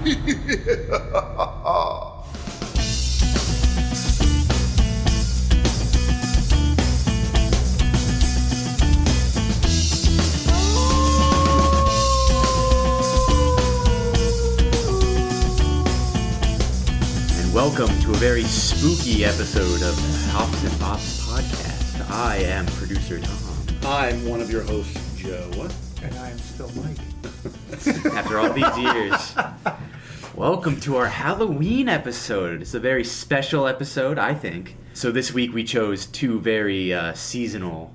Welcome to a very spooky episode of the 𝙎𝙤 and Bops podcast. I am producer Tom. I'm one of your hosts, Joe. And I am still Mike. After all these years, welcome to our Halloween episode. It's a very special episode, I think. So this week we chose two very seasonal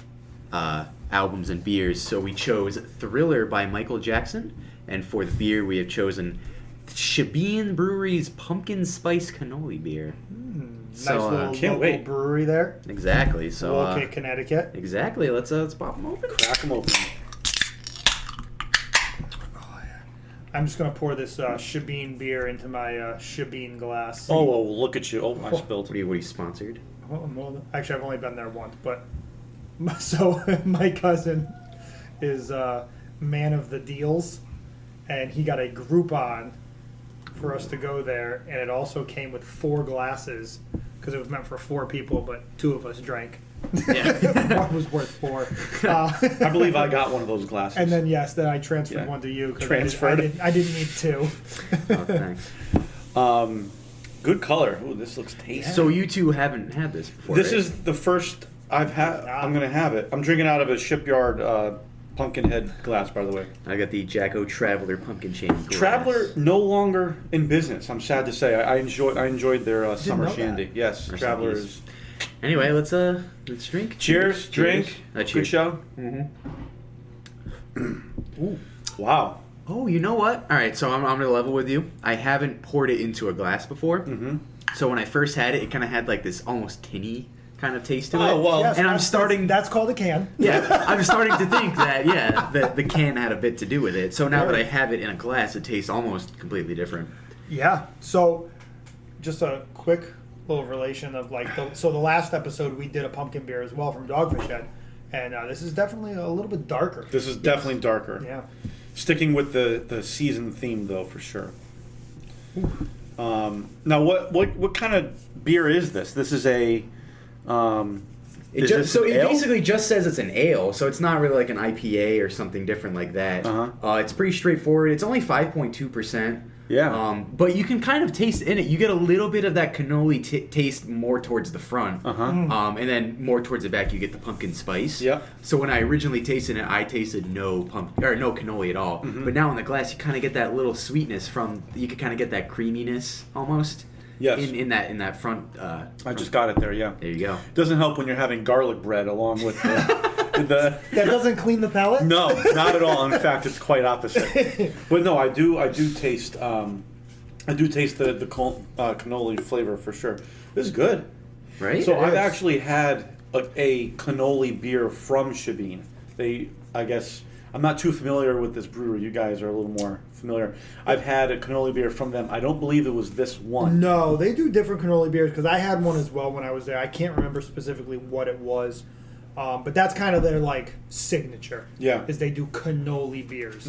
albums and beers. So we chose Thriller by Michael Jackson, and for the beer we have chosen Shebeen Brewery's Pumpkin Spice Cannoli beer. Nice little local brewery there. Exactly. So Wolcott, Connecticut. Exactly. Let's pop them open. Crack them open. Oh, yeah. I'm just gonna pour this Shebeen beer into my Shebeen glass. Oh, well, look at you. Oh, I spilled. What are you sponsored? Well, actually, I've only been there once, but so my cousin is man of the deals, and he got a Groupon for us to go there, and it also came with 4 glasses because it was meant for 4 people, but 2 of us drank. Yeah. One was worth 4. I believe I got one of those glasses. And then then I transferred one to you. Transferred. I didn't need 2. Oh, thanks. Good color. Ooh, this looks tasty. So you two haven't had this before. This right? is the first I've had. I'm gonna have it. I'm drinking out of a Shipyard Pumpkinhead glass, by the way. I got the Jacko Traveler Pumpkin Chain glass. Traveler no longer in business. I'm sad to say. I enjoyed their summer shandy. That. Yes, Traveler is. Anyway, let's drink. Cheers. Drink. Cheers. Good show. Ooh. Wow. Oh, you know what? All right, so I'm gonna level with you. I haven't poured it into a glass before. So when I first had it, it kind of had like this almost tinny kind of taste to it. Oh, well. Yes, and I'm starting. That's called a can. Yeah, I'm starting to think that the can had a bit to do with it. So now that I have it in a glass, it tastes almost completely different. Yeah. So, just a quick little relation of the last episode we did a pumpkin beer as well from Dogfish Head, and this is definitely a little bit darker. This is definitely darker. Yeah. Sticking with the season theme though, for sure. Now, what kind of beer is this? This is a. It basically just says it's an ale, so it's not really like an IPA or something different like that. It's pretty straightforward. It's only 5.2%. Yeah. But you can kind of taste in it. You get a little bit of that cannoli taste more towards the front. And then more towards the back, you get the pumpkin spice. Yeah. So when I originally tasted it, I tasted no cannoli at all. But now in the glass, you kind of get that little sweetness you can kind of get that creaminess almost. Yes. In that front. I just got it there. Yeah. There you go. Doesn't help when you're having garlic bread along with the. That doesn't clean the palate? No, not at all. In fact, it's quite opposite. But no, I do taste the cannoli flavor for sure. This is good. Right. So I've actually had a cannoli beer from Shebeen. I guess I'm not too familiar with this brewery. You guys are a little more familiar. I've had a cannoli beer from them. I don't believe it was this one. No, they do different cannoli beers because I had one as well when I was there. I can't remember specifically what it was. But that's kind of their signature. Yeah. Is they do cannoli beers.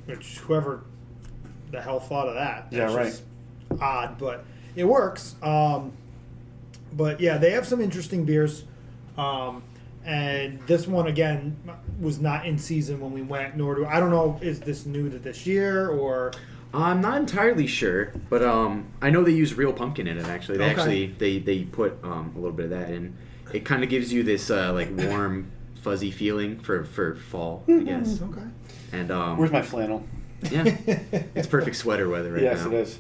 Which whoever the hell thought of that. Yeah, right. Just odd, but it works. But yeah, they have some interesting beers. And this one again was not in season when we went. I don't know, is this new to this year or? I'm not entirely sure, but I know they use real pumpkin in it. Actually, they put a little bit of that in. It kind of gives you this warm, fuzzy feeling for fall, I guess. Okay. And where's my flannel? Yeah, it's perfect sweater weather right now. Yes, it is.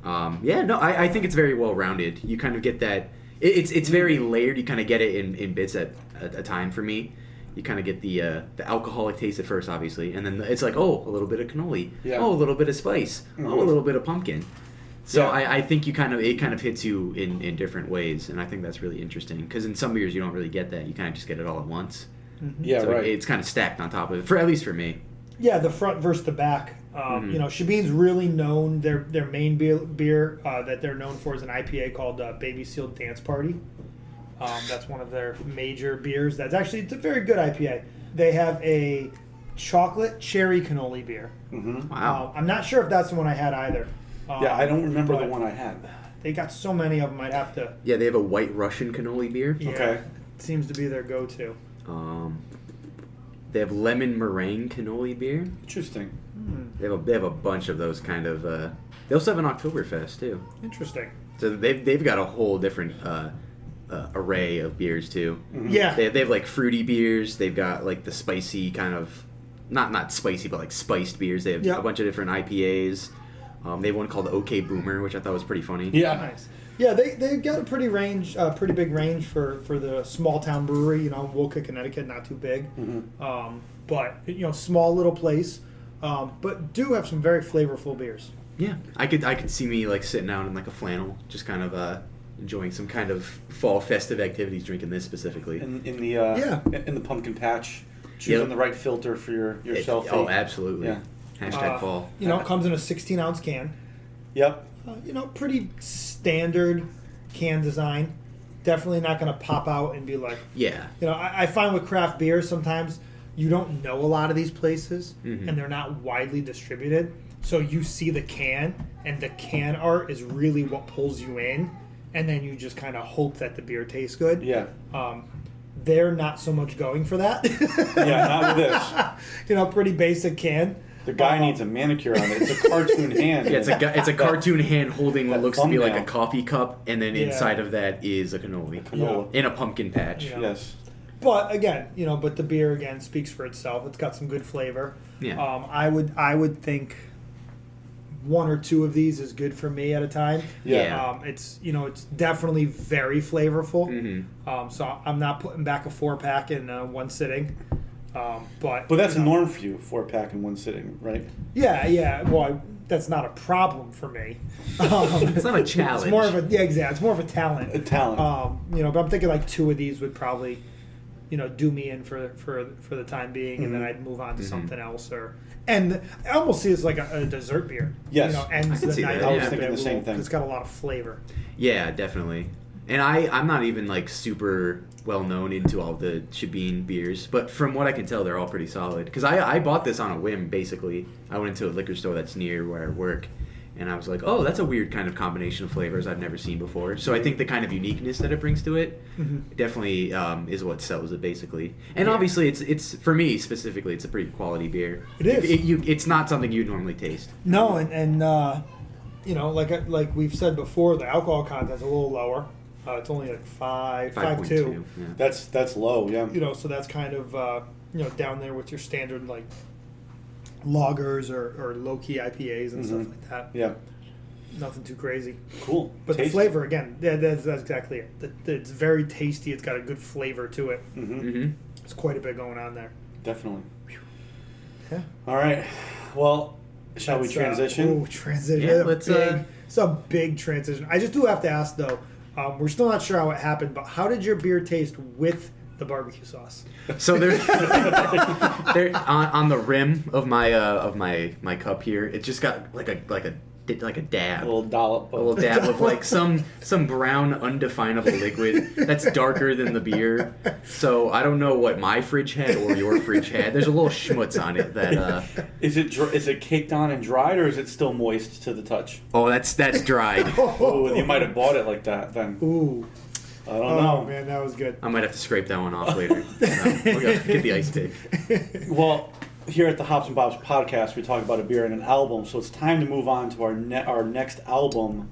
I think it's very well rounded. You kind of get that. It's very layered. You kind of get it in bits at a time. For me, you kind of get the alcoholic taste at first, obviously, and then it's like, oh, a little bit of cannoli. Yeah. Oh, a little bit of spice. Oh, a little bit of pumpkin. So I think it kind of hits you in different ways, and I think that's really interesting because in some beers you don't really get that. You kind of just get it all at once. Yeah, so right. It's kind of stacked on top of it, at least for me. Yeah, the front versus the back. Shebeen's really known, their main beer that they're known for is an IPA called Baby Sealed Dance Party. That's one of their major beers. It's a very good IPA. They have a chocolate cherry cannoli beer. Mm-hmm. Wow. I'm not sure if that's the one I had either. Yeah, I don't remember the but one I had. They got so many of them. I'd have to. Yeah, they have a White Russian cannoli beer. Yeah, Okay. it seems to be their go-to. They have lemon meringue cannoli beer. Interesting. They have a bunch of those kind of. They also have an Oktoberfest too. Interesting. So they've got a whole different array of beers too. Mm-hmm. Yeah. They have like fruity beers. They've got like the spicy kind of, not spicy, but like spiced beers. They have Yeah. a bunch of different IPAs. They have one called OK Boomer, which I thought was pretty funny. Yeah. Nice. Yeah, they've got a pretty big range for the small town brewery. Wolcott, Connecticut, not too big, but small little place, but do have some very flavorful beers. Yeah, I could see me like sitting down in like a flannel, just kind of enjoying some kind of fall festive activities, drinking this specifically. In the pumpkin patch, choosing Yep. the right filter for your selfie. Oh, absolutely. Yeah. Hashtag fall. It comes in a 16-ounce can. Yep. Pretty standard can design. Definitely not going to pop out and be like, Yeah. I find with craft beer sometimes you don't know a lot of these places Mhm. and they're not widely distributed. So you see the can and the can art is really what pulls you in, and then you just kind of hope that the beer tastes good. Yeah. They're not so much going for that. Yeah, not with this. Pretty basic can. The guy needs a manicure on it. It's a cartoon hand. Yeah, it's a cartoon hand holding what that looks to be like a thumbnail. coffee cup, and then Yeah. inside of that is a cannoli. Canola. In a pumpkin patch. Yeah. Yes. But again, but the beer again speaks for itself. It's got some good flavor. Yeah. I would think one or two of these is good for me at a time. Yeah. It's definitely very flavorful. Mm-hmm. So I'm not putting back a 4-pack in one sitting. But That's a norm for you, 4-pack in one sitting, right? Yeah. Well, that's not a problem for me. It's not a challenge. It's more of a It's more of a talent. A talent. But I'm thinking like 2 of these would probably, do me in for the time being, and then I'd move on to something else. And I almost see it as like a dessert beer. Yes. Ends I can the see night that, off yeah. I was a thinking bit the same well, thing. It's got a lot of flavor. Yeah, definitely. And I'm not even like super well known into all the Shebeen beers, but from what I can tell, they're all pretty solid. Because I bought this on a whim, basically. I went into a liquor store that's near where I work, and I was like, oh, that's a weird kind of combination of flavors I've never seen before. So I think the kind of uniqueness that it brings to it definitely is what sells it, basically. And obviously, it's for me specifically, it's a pretty quality beer. It is. It's not something you'd normally taste. No, and like we've said before, the alcohol content's a little lower. It's only like 5.2. Yeah. That's low, yeah. So that's kind of down there with your standard like lagers or low key IPAs and stuff like that. Yeah. Nothing too crazy. Cool. But Tasty. the flavor again, that's exactly it. It's very tasty. It's got a good flavor to it. Mm-hmm. It's quite a bit going on there. Definitely. Yeah. All right. Well, shall we transition? Transition. Yeah, let's, It's a big transition. I just do have to ask though. We're still not sure how it happened, but how did your beer taste with the barbecue sauce? So they're on the rim of my cup here. It just got like a dab. A little dollop. A little dab of like some brown undefinable liquid that's darker than the beer. So I don't know what my fridge had or your fridge had. There's a little schmutz on it that. Is it caked on and dried, or is it still moist to the touch? Oh, that's dried. Oh, you might have bought it like that then. Ooh. I don't Oh know. man, that was good. I might have to scrape that one off later. We'll get the ice pick. Well, here at the Hops and Bops podcast, we talk about a beer and an album, so it's time to move on to our next album.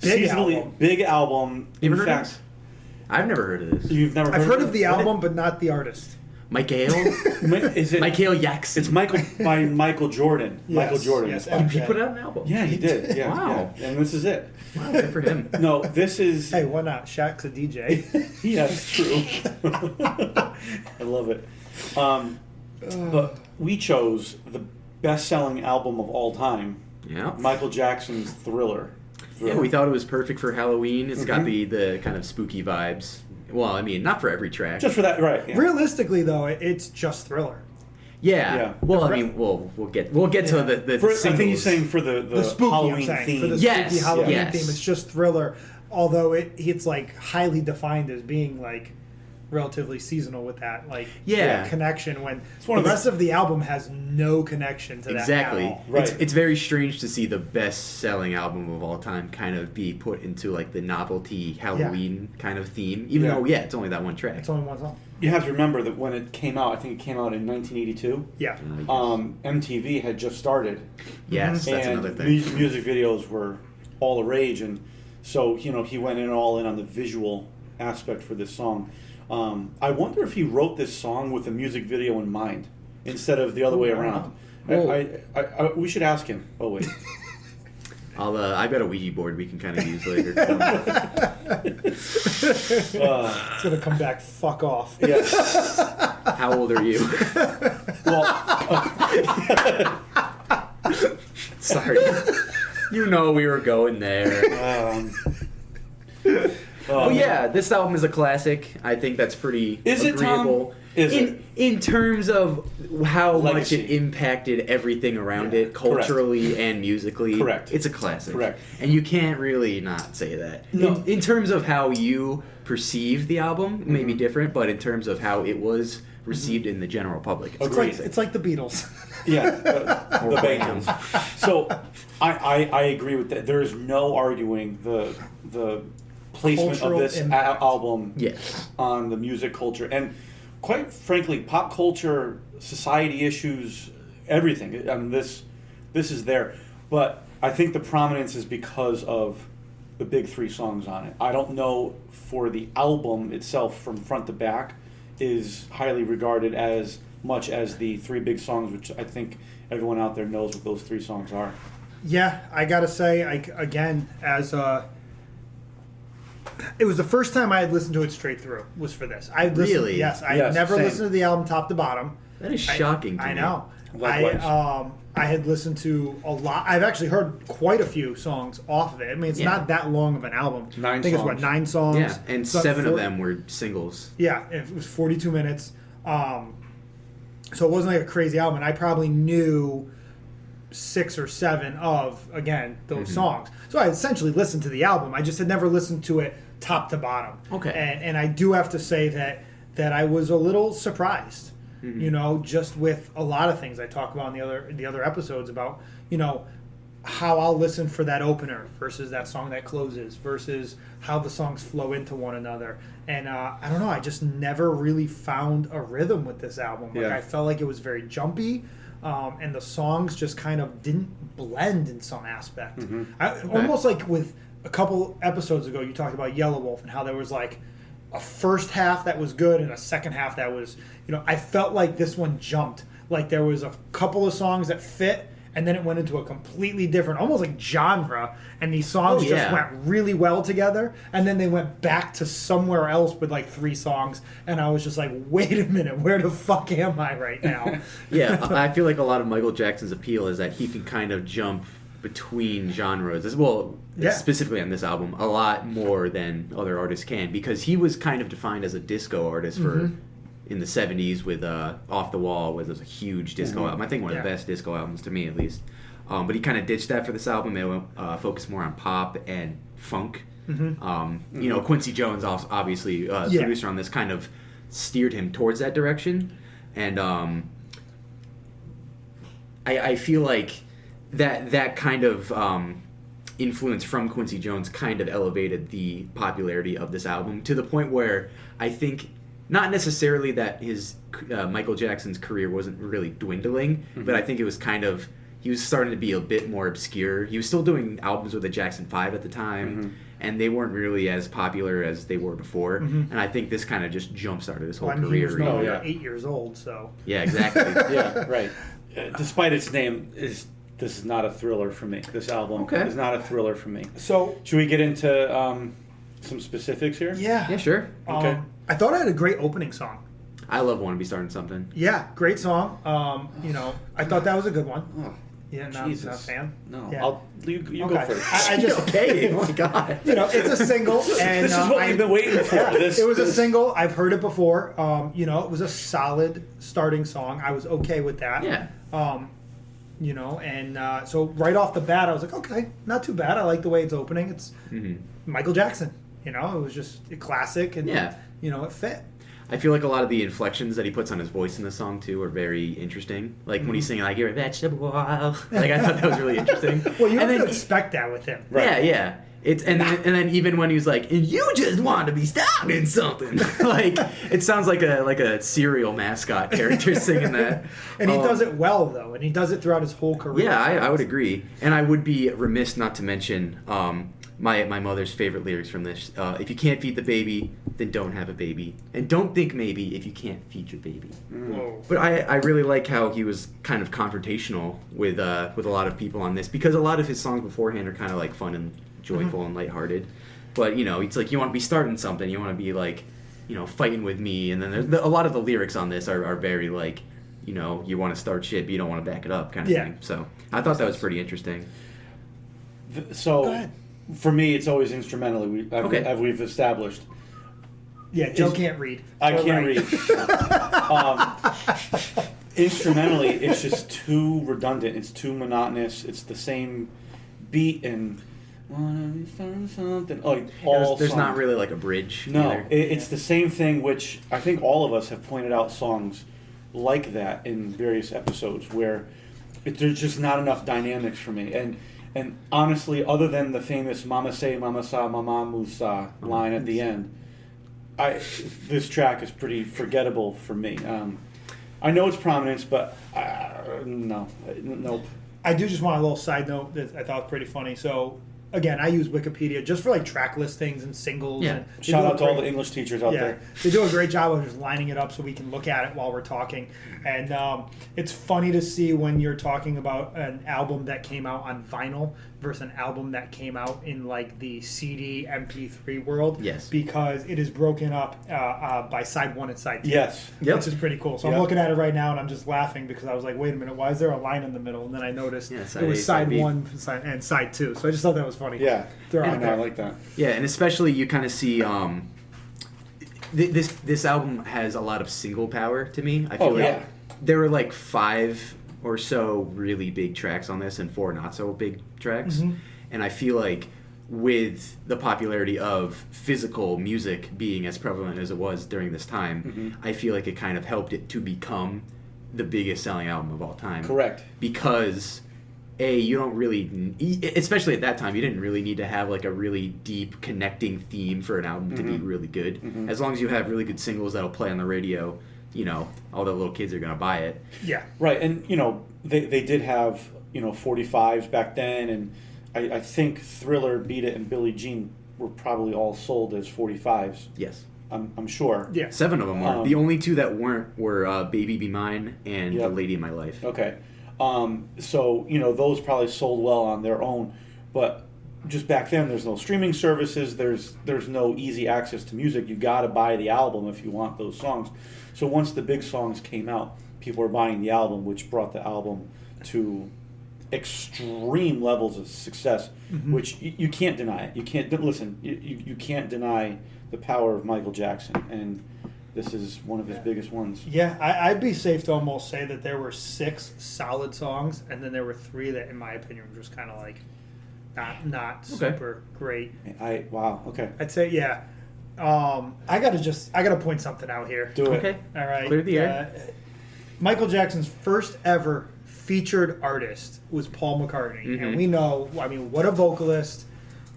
Big album. Big album. You In ever heard of fact, this? I've never heard of this. you've never I've heard of it? the album, but not the artist. Michael Is it? 𝙎𝙤𝙤𝙤𝙤. It's by Michael Jordan. Michael Jordan. Yes, He MJ. put out an album. Yeah, he did. Yeah, Wow. yeah. And this is it. Wow, good for him. No, this is. Hey, why not? Shaq's a DJ. Yeah, it's true. I love it. But we chose the best-selling album of all time, Yeah. Michael Jackson's Thriller. Yeah, we thought it was perfect for Halloween. It's got the kind of spooky vibes. Well, I mean, not for every track. Just for that, right? Yeah. Realistically, though, it's just Thriller. Yeah. Yeah. Well, I mean, we'll get to the For, I singles. think he's saying for the Spooky, Halloween I'm saying. theme. For the Yes, spooky Halloween yes. theme, it's just Thriller. Although it's like highly defined as being like relatively seasonal with that, like Yeah. connection when one the of the- rest of the album has no connection to that Exactly. at all. Right. It's very strange to see the best-selling album of all time kind of be put into like the novelty Halloween kind of theme, even Yeah. though it's only that one track. It's only one song. You have to remember that when it came out, I think it came out in 1982. Yeah. MTV had just started, Yes, that's and another thing. music videos were all the rage, and so he went all in on the visual aspect for this song. I wonder if he wrote this song with a music video in mind instead of the other way around. We should ask him. Oh wait. I got a Ouija board we can kind of use later. It's gonna come back. Fuck off. Yes. How old are you? Well, Sorry. You know we were going there. Oh yeah, this album is a classic. I think that's pretty Is it, Tom? agreeable. Is it? In terms of how Legacy. much it impacted everything around it, culturally and musically. Correct. It's a classic. Correct. And you can't really not say that. No. In terms of how you perceive the album, it may be different, but in terms of how it was received in the general public, it's Agreed. amazing. It's like the Beatles. Yeah, the Bangles. So I agree with that. There is no arguing the placement Cultural of this impact. album Yes. on the music culture, and quite frankly, pop culture, society issues, everything. I mean, this is there, but I think the prominence is because of the big three songs on it. I don't know for the album itself from front to back is highly regarded as much as the three big songs, which I think everyone out there knows what those three songs are. Yeah, I gotta say, it was the first time I had listened to it straight through. Was for this. I listened, Really? Yes, I Yes, had never same. listened to the album top to bottom. That is shocking to I me. know. Likewise. I had listened to a lot. I've actually heard quite a few songs off of it. I mean, it's Yeah. not that long of an album. 9 I think it's songs. 9 songs. Yeah, and So 7 of four- them were singles. Yeah, it was 42 minutes. So it wasn't like a crazy album. And I probably knew 6 or 7 of, again, those songs. So I essentially listened to the album. I just had never listened to it top to bottom. Okay. And I do have to say that I was a little surprised. You know, just with a lot of things I talk about in the other episodes about, you know, how I'll listen for that opener versus that song that closes versus how the songs flow into one another. And I don't know, I just never really found a rhythm with this album. Like, Yeah. I felt like it was very jumpy, and the songs just kind of didn't blend in some aspect. Almost like with a couple episodes ago, you talked about Yellow Wolf and how there was like a first half that was good and a second half that was, you know, I felt like this one jumped. Like there was a couple of songs that fit, and then it went into a completely different, almost like genre, and these songs just went really well together, and then they went back to somewhere else with like 3 songs, and I was just like, wait a minute, where the fuck am I right now? Yeah, I feel like a lot of Michael Jackson's appeal is that he can kind of jump between genres as well, specifically on this album, a lot more than other artists can, because he was kind of defined as a disco artist for in the 70s with Off the Wall, which was a huge disco album. I think one of the best disco albums to me, at least. But he kind of ditched that for this album. They went focused more on pop and funk. You know, Quincy Jones, obviously, the producer on this, kind of steered him towards that direction. And I feel like that kind of influence from Quincy Jones kind of elevated the popularity of this album to the point where I think, not necessarily that his Michael Jackson's career wasn't really dwindling, but I think it was kind of, he was starting to be a bit more obscure. He was still doing albums with the Jackson 5 at the time, and they weren't really as popular as they were before. And I think this kind of just jump-started his whole Well, I mean, career. he was no yeah. 8 years old, so. Yeah, exactly. Yeah, right. Despite its name, this is not a thriller for me. This album is not a thriller for me. So, Should we get into some specifics here? yeah. Yeah, sure. Okay. I thought I had a great opening song. I love Wanna Be Starting Something. Yeah, great song. You know, I thought that was a good one. Oh, Yeah, not a fan. No, Yeah. you go Okay. first. I just, Okay, oh my God. you know, it's a single, and This is what we've been waiting for. it was a single. I've heard it before. You know, it was a solid starting song. I was okay with that. Yeah. You know, and so right off the bat, I was like, okay, not too bad. I like the way it's opening. It's Michael Jackson. You know, it was just a classic, and Yeah. you know, it fit. I feel like a lot of the inflections that he puts on his voice in the song too are very interesting. Like when he's singing like "You're a vegetable," like I thought that was really interesting. Well, you and have then to expect that with him. Yeah, yeah. It's and then even when he was like, "And you just want to be starting something," like it sounds like a cereal mascot character singing that. And he does it well though, and he does it throughout his whole career. Yeah, I would agree, and I would be remiss not to mention my mother's favorite lyrics from this. If you can't feed the baby, then don't have a baby, and don't think maybe if you can't feed your baby. Whoa. But I really like how he was kind of confrontational with a lot of people on this, because a lot of his songs beforehand are kind of like fun and joyful and lighthearted. But it's like you want to be starting something, you want to be like fighting with me, and then a lot of the lyrics on this are very like you want to start shit but you don't want to back it up kind of thing. So I thought that was pretty interesting. So Go ahead. for me, it's always instrumentally. Okay. As we've established. Yeah, Joe can't read. I Or can't write. read. Instrumentally, it's just too redundant. It's too monotonous. It's the same beat and something. Like all There's not songs. really like a bridge. No, either. it's the same thing, which I think all of us have pointed out songs like that in various episodes where there's just not enough dynamics for me. And honestly, other than the famous "Mama say, Mama sa, Mama musa" line at the end, this track is pretty forgettable for me. I know it's prominence, but nope. I do just want a little side note that I thought was pretty funny. So, again, I use Wikipedia just for like track listings and singles. Yeah. And they Shout do a out to all great- the English teachers out Yeah, there. they do a great job of just lining it up so we can look at it while we're talking. And it's funny to see when you're talking about an album that came out on vinyl versus an album that came out in like the CD MP3 world. Yes. Because it is broken up by side 1 and side 2. Yes. Yep. Which is pretty cool. So Yep. I'm looking at it right now and I'm just laughing because I was like, wait a minute, why is there a line in the middle? And then I noticed Yeah, it side was A, side side B. 1 and side 2. So I just thought that was funny. Yeah. Throw it I out know, I there. like that. Yeah, and especially you kind of see this album has a lot of single power to me. I feel Oh, like yeah. there were like 5 or so really big tracks on this and 4 not so big tracks. Mhm. And I feel like with the popularity of physical music being as prevalent as it was during this time, I feel like it kind of helped it to become the biggest selling album of all time. Correct. Because you don't really, especially at that time, you didn't really need to have like a really deep connecting theme for an album to be really good. As long as you have really good singles that'll play on the radio, all the little kids are going to buy it. Yeah. Right, and they did have 45s back then, and I think Thriller, Beat It, and Billie Jean were probably all sold as 45s. Yes. I'm sure. Yeah. 7 of them were. The only 2 that weren't were Baby Be Mine and Yep. The Lady in My Life. Okay. So those probably sold well on their own, but just back then there's no streaming services. There's no easy access to music. You got to buy the album if you want those songs. So once the big songs came out, people were buying the album, which brought the album to extreme levels of success, which you can't deny it. You can't listen. You can't deny the power of Michael Jackson, and this is one of his biggest ones. Yeah, I'd be safe to almost say that there were 6 solid songs, and then there were 3 that, in my opinion, were just kind of like not super great. Wow. Okay. I'd say, yeah. I gotta point something out here. Do it. Okay. All right. Clear the air. Michael Jackson's first ever featured artist was Paul McCartney, and we know, what a vocalist,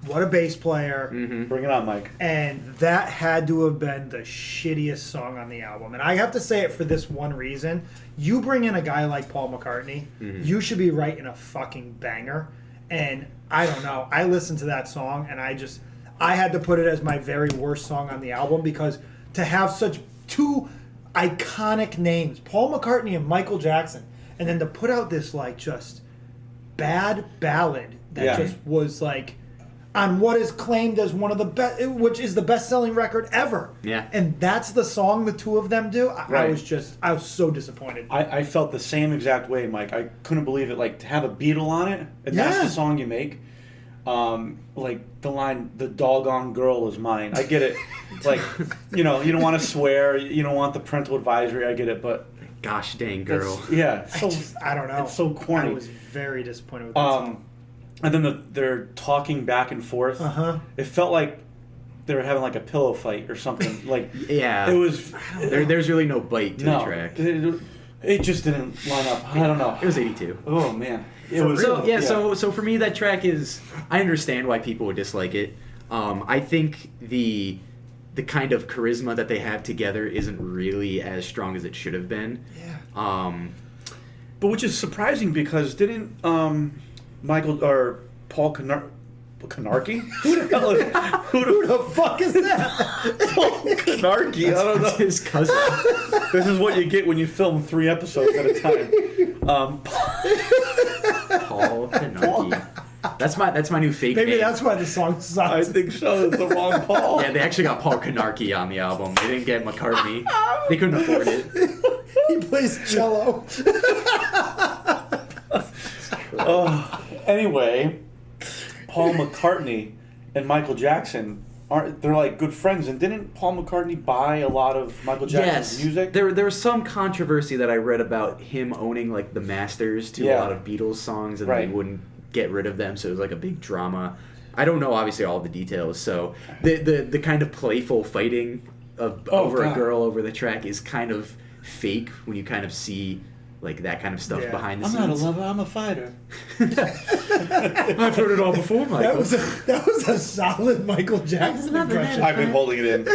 what a bass player. Bring it on, Mike. And that had to have been the shittiest song on the album. And I have to say it for this one reason. You bring in a guy like Paul McCartney, you should be writing a fucking banger. And I don't know. I listened to that song and I had to put it as my very worst song on the album, because to have such 2 iconic names, Paul McCartney and Michael Jackson, and then to put out this like just bad ballad that just was like on what is claimed as one of the best, which is the best-selling record ever. Yeah. And that's the song the 2 of them do. I Right. was so disappointed. I felt the same exact way, Mike. I couldn't believe it. Like, to have a Beatle on it, and that's Yeah. the song you make. Like the line, "The doggone girl is mine." I get it. Like, you don't want to swear. You don't want the parental advisory. I get it, but Gosh dang girl. I don't know. It's so corny. I was very disappointed with that song. And then they're talking back and forth. Uh-huh. It felt like they were having like a pillow fight or something. Like, Yeah. it was. There's really no bite to the track. It just didn't line up. I don't know. It was 82. Oh man. So for me that track is, I understand why people would dislike it. I think the kind of charisma that they have together isn't really as strong as it should have been. Yeah. But which is surprising because didn't Michael or Paul 𝙁𝙗𝙗? Who the fuck is that? Paul 𝙁𝙗𝙗. I don't know. That's his cousin. This is what you get when you film 3 episodes at a time. Paul 𝙁𝙗𝙗𝙗. That's my new fake Maybe name. that's why the song sucks. I think so. It's the wrong Paul. Yeah, they actually got Paul 𝙁𝙗𝙗𝙗 on the album. They didn't get McCartney. They couldn't afford it. He plays cello. Anyway, Paul McCartney and Michael Jackson they're like good friends, and didn't Paul McCartney buy a lot of Michael Jackson's music? There was some controversy that I read about him owning like the masters to a lot of Beatles songs, and they wouldn't get rid of them, so it was like a big drama. I don't know obviously all the details, so the kind of playful fighting over a girl over the track is kind of fake when you kind of see like that kind of stuff behind the scenes. I'm not a lover, I'm a fighter. I've heard it all before, Michael. That was a solid Michael Jackson impression. I've been holding it in.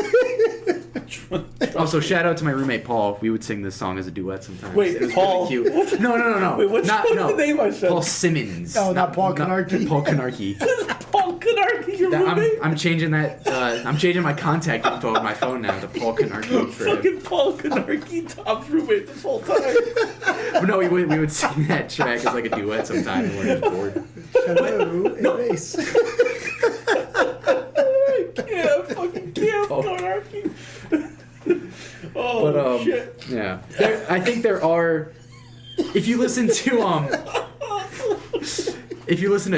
Also, shout out to my roommate Paul. We would sing this song as a duet sometimes. Wait, it was Paul? really cute. No. Wait, what's the name I said? Paul Simmons. Oh, not Paul 𝙁𝙗𝙗𝙗. Paul 𝙁𝙗𝙗𝙗. Paul 𝙁𝙗𝙗𝙗𝙗, your roommate? I'm changing that. I'm changing my contact info on my phone now to Paul 𝙁𝙗𝙗𝙗𝙗. Fucking Paul 𝙁𝙗𝙗𝙗𝙗, Tom's roommate this whole time. But no, we would sing that track as like a duet sometime when we're just bored. Hello, Ace. I fucking can't, 𝙁𝙗𝙗𝙗𝙗. Oh, But shit. yeah, I think there are. If you listen to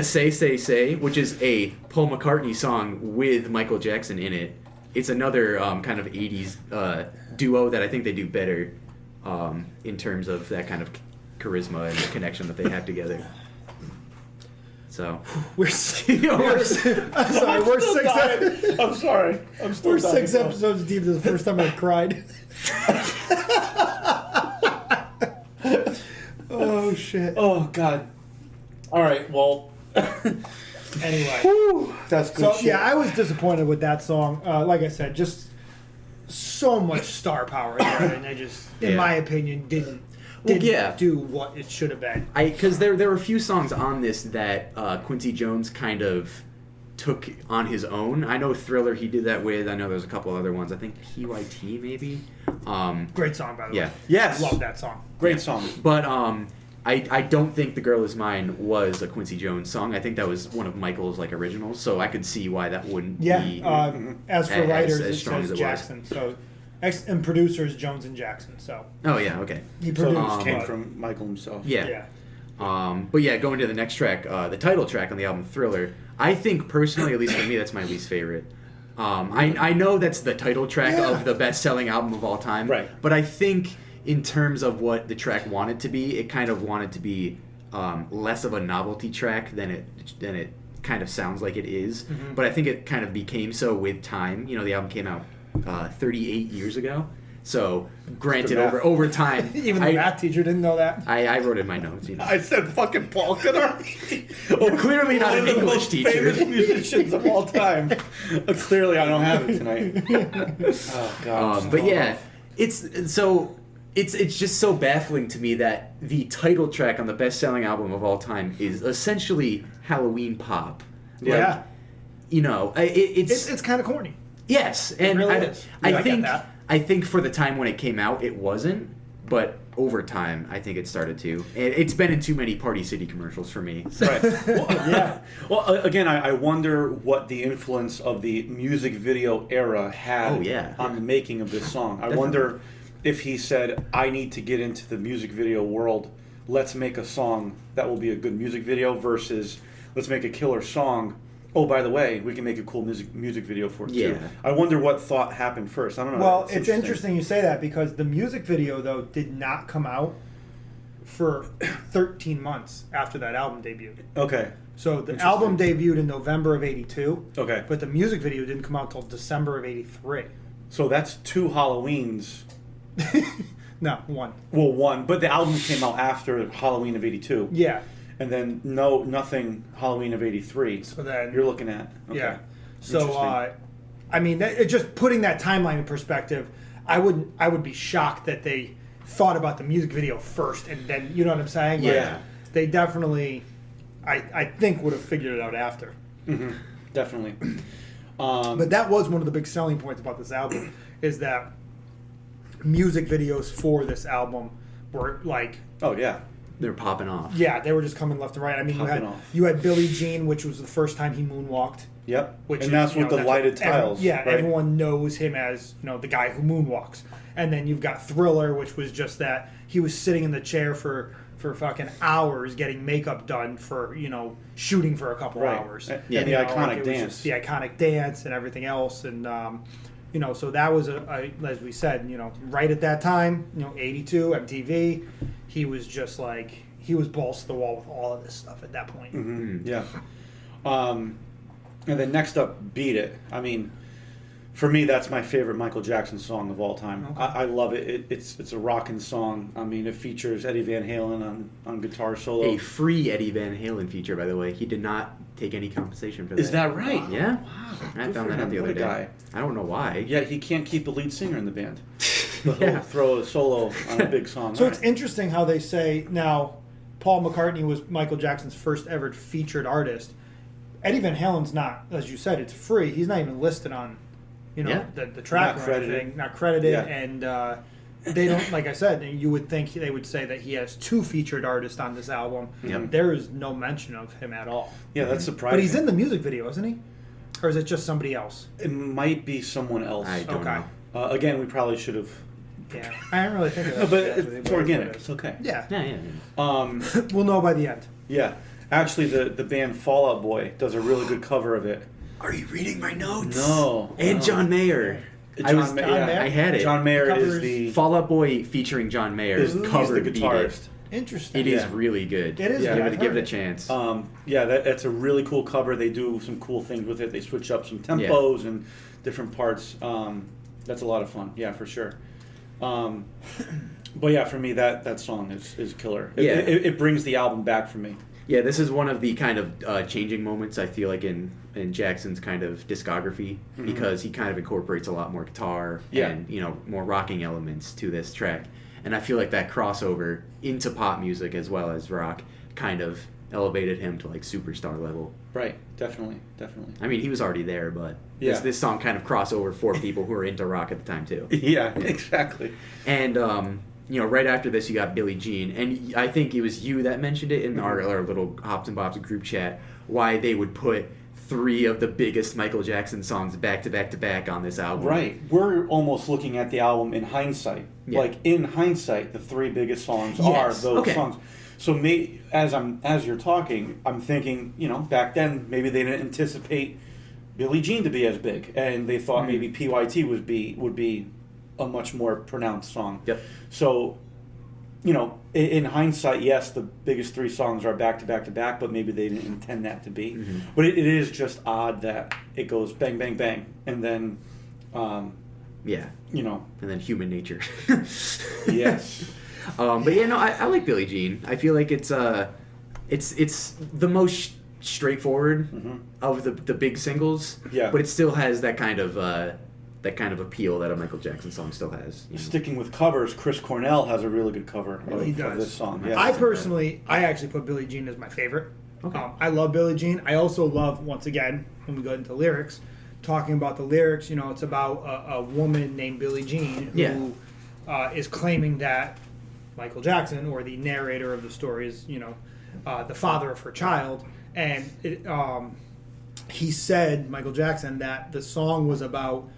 Say Say Say, which is a Paul McCartney song with Michael Jackson in it, it's another kind of 80s duo that I think they do better in terms of that kind of charisma and the connection that they have together. So We're sorry. We're I'm sorry. I'm still We're 6 episodes deep. This is the first time I cried. Oh shit. Oh god. All right. Well. Anyway. Whew, that's good. So shit. yeah, I was disappointed with that song. Like I said, just so much star power there, and they just, in my opinion, didn't do what it should have been. Because there were a few songs on this that Quincy Jones kind of took on his own. I know Thriller he did that with. I know there's a couple other ones. I think PYT maybe. Great song, by the way. Yes. Love that song. Great song. But I don't think The Girl Is Mine was a Quincy Jones song. I think that was one of Michael's like originals. So I could see why that wouldn't be as for writers, as it strong says as it Jackson. was. So, and producers Jones and Jackson. So. Oh yeah, okay. He So produced. it came from Michael himself. Yeah. But yeah, going to the next track, the title track on the album Thriller, I think personally, at least for me, that's my least favorite. I know that's the title track of the best-selling album of all time, right? But I think in terms of what the track wanted to be, it kind of wanted to be less of a novelty track than it kind of sounds like it is. Mm-hmm. But I think it kind of became so with time. You know, the album came out 38 years ago. So, granted, over time... Even the math teacher didn't know that. I wrote in my notes, you know. I said fucking Paul 𝙁𝙗𝙗𝙗. You're clearly not an English teacher. One of the most famous musicians of all time. Clearly, I don't have it tonight. Oh, God. But yeah, it's just so baffling to me that the title track on the best-selling album of all time is essentially Halloween pop. Yeah. You know, it's kind of corny. Yes, and it really is. I think for the time when it came out, it wasn't, but over time, I think it started to. It's been in too many Party City commercials for me. So. Right. Well, Well, again, I wonder what the influence of the music video era had on the making of this song. I wonder if he said, I need to get into the music video world. Let's make a song that will be a good music video versus let's make a killer song. Oh, by the way, we can make a cool music video for it too. I wonder what thought happened first. I don't know. Well, it's interesting you say that because the music video, though, did not come out for 13 months after that album debuted. Okay. So the album debuted in November of 82. Okay. But the music video didn't come out until December of 83. So that's 2 Halloweens. No, one. Well, one, but the album came out after Halloween of 82. Yeah. And then nothing Halloween of 83. So then you're looking at. Okay. Yeah. So I mean, just putting that timeline in perspective, I would be shocked that they thought about the music video first and then, you know what I'm saying? Yeah. Like, they definitely, I think, would have figured it out after. Mm-hmm. Definitely. But that was one of the big selling points about this album, is that music videos for this album were like, oh yeah, they're popping off. yeah, they were just coming left and right. I mean, you had Billie Jean, which was the first time he moonwalked. Yep. Which and that's with the lighted tiles. Right? Everyone knows him as, the guy who moonwalks. And then you've got Thriller, which was just that he was sitting in the chair for fucking hours getting makeup done for, shooting for a couple hours. Yeah, and, the iconic dance. The iconic dance and everything else. And, so that was, as we said, right at that time, 82, MTV, he was just like, he was balls to the wall with all of this stuff at that point. Mm-hmm. Yeah. And then next up, Beat It. I mean, for me, that's my favorite Michael Jackson song of all time. Okay. I love it. It's a rockin' song. I mean, it features Eddie Van Halen on guitar solo. A free Eddie Van Halen feature, by the way. He did not take any compensation for that. Is that right? Wow. Yeah. Wow. I found that out the other day. I don't know why. Yeah, he can't keep the lead singer in the band. But Yeah. he'll throw a solo on a big song. So it's interesting how they say now Paul McCartney was Michael Jackson's first ever featured artist. Eddie Van Halen's not, as you said, it's free. He's not even listed on, the track Not or credited. anything. Not credited. Yeah. And they don't, like I said, you would think they would say that he has 2 featured artists on this album. Yep. There is no mention of him at all. Yeah, that's surprising. But he's in the music video, isn't he? Or is it just somebody else? It might be someone else. I don't know. Again, we probably should have. Yeah, I didn't really think of that. No, but it's organic. It's okay. Yeah. Yeah. We'll know by the end. Yeah. Actually, the band Fall Out Boy does a really good cover of it. Are you reading my notes? No. And John Mayer. John Mayer. I had it. John Mayer Covers is the Fall Out Boy featuring John Mayer. he's the covered Beat It. guitarist. Interesting. It is really good. It is Yeah. good. Give it a chance. Yeah, that's a really cool cover. They do some cool things with it. They switch up some tempos and different parts. That's a lot of fun. Yeah, for sure. But yeah, for me, that song is killer. It brings the album back for me. Yeah, this is one of the kind of changing moments I feel like in Jackson's kind of discography, because he kind of incorporates a lot more guitar and more rocking elements to this track, and I feel like that crossover into pop music as well as rock kind of elevated him to like superstar level. Right, definitely. I mean, he was already there, but this song kind of crossover for people who were into rock at the time too. Yeah, exactly. And right after this, you got Billie Jean, and I think it was you that mentioned it in our little Hops and Bops group chat, why they would put 3 of the biggest Michael Jackson songs back to back to back on this album. Right. We're almost looking at the album in hindsight. Yeah. Like, in hindsight, the 3 biggest songs are Yes. those Okay. songs. So as you're talking, I'm thinking, back then maybe they didn't anticipate Billie Jean to be as big, and they thought maybe PYT would be a much more pronounced song. Yep. So, in hindsight, yes, the biggest 3 songs are back to back to back, but maybe they didn't intend that to be. Mm-hmm. But it is just odd that it goes bang, bang, bang, and then, Yeah. And then Human Nature. yes. But yeah, no, I like Billie Jean. I feel like it's the most straightforward of the big singles. Yeah. But it still has that kind of appeal that a Michael Jackson song still has. Sticking with covers, Chris Cornell has a really good cover of this song. Yeah. I actually put Billie Jean as my favorite. Okay. I love Billie Jean. I also love, once again, when we go into lyrics, talking about the lyrics, it's about a woman named Billie Jean who is claiming that Michael Jackson, or the narrator of the story, is, the father of her child. And he said, Michael Jackson, that the song was about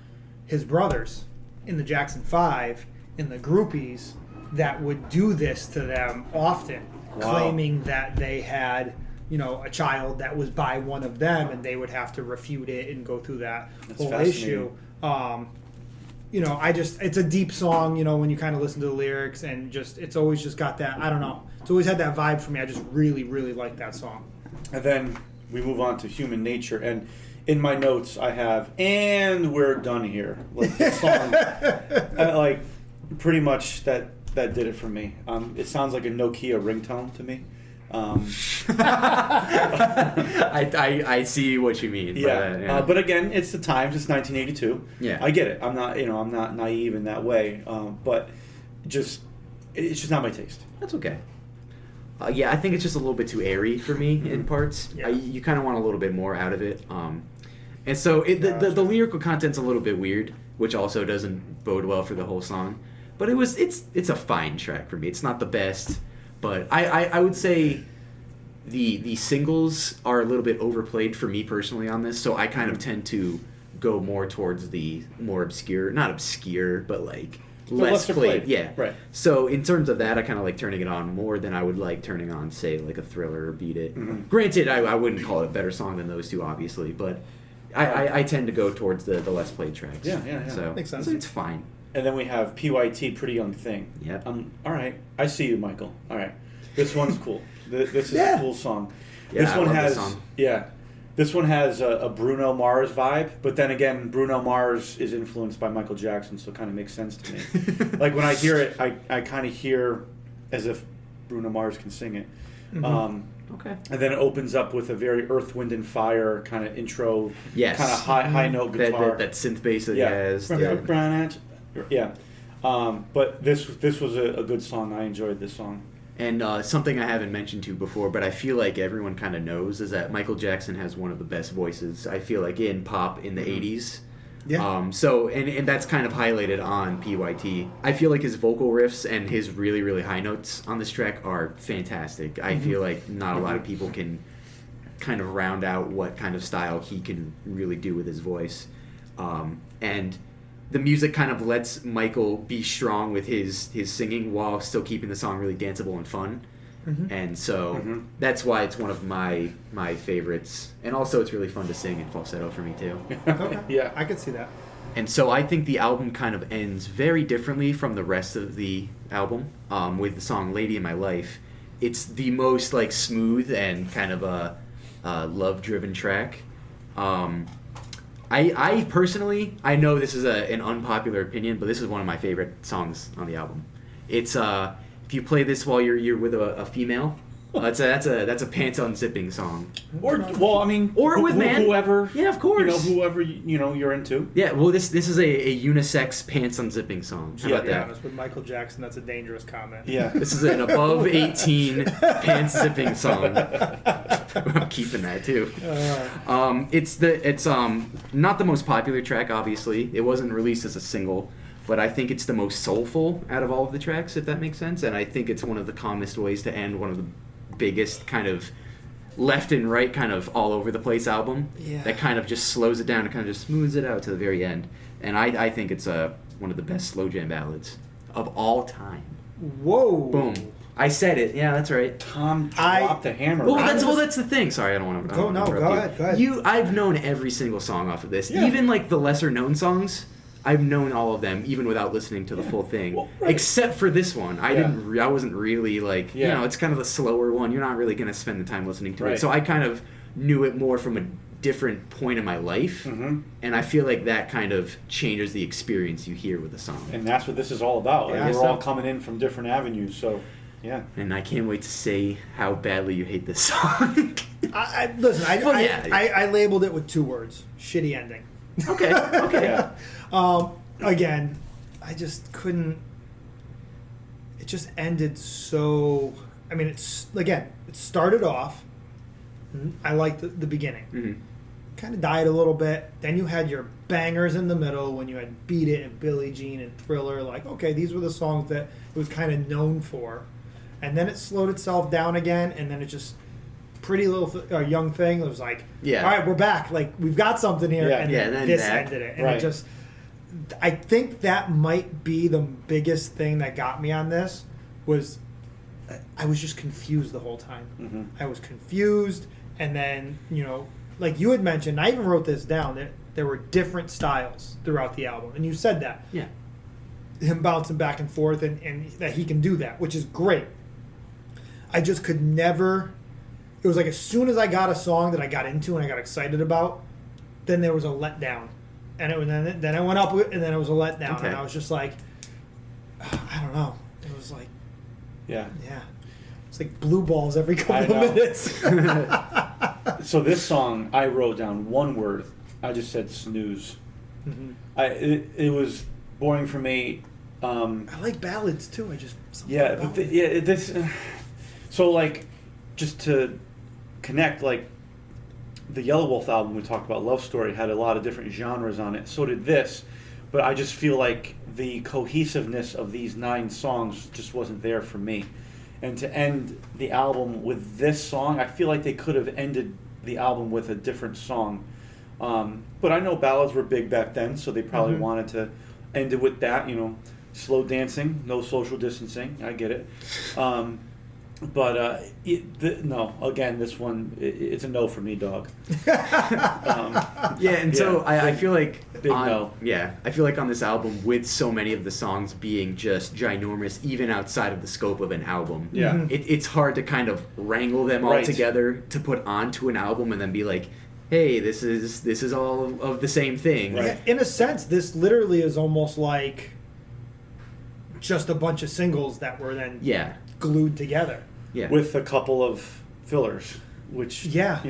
his brothers in the Jackson 5 and the groupies that would do this to them often, claiming that they had, a child that was by one of them, and they would have to refute it and go through that whole issue. you know, it's a deep song, you know, when you kind of listen to the lyrics, and just, it's always just got that, I don't know. It's always had that vibe for me. I just really, really like that song. And then we move on to Human Nature, and in my notes I have, and we're done here. Like the song, like pretty much that did it for me. It sounds like a Nokia ringtone to me. I see what you mean. Yeah, but again, it's the times. It's 1982. Yeah, I get it. I'm not naive in that way. But it's just not my taste. That's okay. Yeah, I think it's just a little bit too airy for me in parts. Yeah. You kind of want a little bit more out of it. And so the lyrical content's a little bit weird, which also doesn't bode well for the whole song. But it's a fine track for me. It's not the best, but I would say the singles are a little bit overplayed for me personally on this. So I kind of tend to go more towards the more obscure, not obscure, but like less played. Yeah. Right. So in terms of that, I kind of like turning it on more than I would like turning on, say, like a Thriller or Beat It. Mm-hmm. Granted, I wouldn't call it a better song than those two, obviously, but I tend to go towards the less played tracks. Yeah. So Makes sense. So it's fine. And then we have PYT, Pretty Young Thing. Yep. All right. I see you, Michael. All right. This one's cool. This is a cool song. Yeah, this one I love has this song. This one has a Bruno Mars vibe, but then again, Bruno Mars is influenced by Michael Jackson, so it kind of makes sense to me. Like when I hear it, I kind of hear as if Bruno Mars can sing it. Mm-hmm. Okay. And then it opens up with a very Earth, Wind, and Fire kind of intro, Yes. kind of high note guitar. That synth bass that yeah. he has. Yeah. But this was a good song. I enjoyed this song. And something I haven't mentioned to before, but I feel like everyone kind of knows, is that Michael Jackson has one of the best voices, I feel like, in pop in the 80s. Yeah. So, and that's kind of highlighted on PYT. I feel like his vocal riffs and his really, really high notes on this track are fantastic. I feel like not a lot of people can kind of round out what kind of style he can really do with his voice. And the music kind of lets Michael be strong with his singing while still keeping the song really danceable and fun. And so that's why it's one of my favorites. And also it's really fun to sing in falsetto for me too. Okay. Yeah. I could see that. And so I think the album kind of ends very differently from the rest of the album with the song Lady in My Life. It's the most like smooth and kind of a love-driven track. I personally, I know this is an unpopular opinion, but this is one of my favorite songs on the album. It's if you play this while you're with a female, that's a pants unzipping song. Or with whoever. Yeah, of course. Whoever you're into. Yeah, well, this is a unisex pants unzipping song. How about To be that? honest, with Michael Jackson, that's a dangerous comment. Yeah. This is an above 18 pants zipping song. I'm keeping that too. It's not the most popular track, obviously. It wasn't released as a single, but I think it's the most soulful out of all of the tracks, if that makes sense. And I think it's one of the calmest ways to end one of the biggest kind of left and right kind of all over the place album. Yeah. That kind of just slows it down and kind of just smooths it out to the very end. And I think it's one of the best slow jam ballads of all time. Whoa. Boom. I said it. Yeah, that's right. Tom dropped the hammer. Well, that's the thing. Sorry, I don't want to. Go ahead. I've known every single song off of this. Yeah. Even like the lesser known songs, I've known all of them, even without listening to the full thing. Well, right. Except for this one, I wasn't really like, it's kind of a slower one. You're not really gonna spend the time listening to it. So I kind of knew it more from a different point in my life, and I feel like that kind of changes the experience you hear with the song. And that's what this is all about. Yeah, We're all coming in from different avenues, so yeah. And I can't wait to say how badly you hate this song. Listen, I labeled it with 2 words: shitty ending. Okay. Yeah. Again, I just couldn't. It just ended so. I mean, it started off. I liked the beginning. Mm-hmm. Kind of died a little bit. Then you had your bangers in the middle when you had Beat It and Billie Jean and Thriller. Like, okay, these were the songs that it was kind of known for. And then it slowed itself down again, and then it just Pretty Little Young Thing. It was like, all right, we're back. Like, we've got something here. Yeah. And Yeah, then and this then ended it. And right. it just, I think that might be the biggest thing that got me on this was I was just confused the whole time. Mm-hmm. I was confused, and then, like you had mentioned, I even wrote this down, that there were different styles throughout the album. And you said that. Yeah. Him bouncing back and forth and that he can do that, which is great. I just could never... It was like as soon as I got a song that I got into and I got excited about, then there was a letdown. And then I went up and then it was a letdown. Okay. And I was just like, I don't know. It was like... Yeah. It's like blue balls every couple of minutes. So this song, I wrote down one word. I just said snooze. Mm-hmm. It was boring for me. I like ballads too. So like, just to connect, like the Yellow Wolf album we talked about, Love Story, had a lot of different genres on it. So did this, but I just feel like the cohesiveness of these 9 songs just wasn't there for me. And to end the album with this song, I feel like they could have ended the album with a different song. But I know ballads were big back then, so they probably wanted to end it with that, slow dancing, no social distancing. I get it. Again, this one, it's a no for me, dog. So I feel like big no. Yeah, I feel like on this album, with so many of the songs being just ginormous, even outside of the scope of an album, it's hard to kind of wrangle them all together to put onto an album and then be like, hey, this is all of the same thing. Right. In a sense, this literally is almost like just a bunch of singles that were then glued together. Yeah. With a couple of fillers, which, Yeah,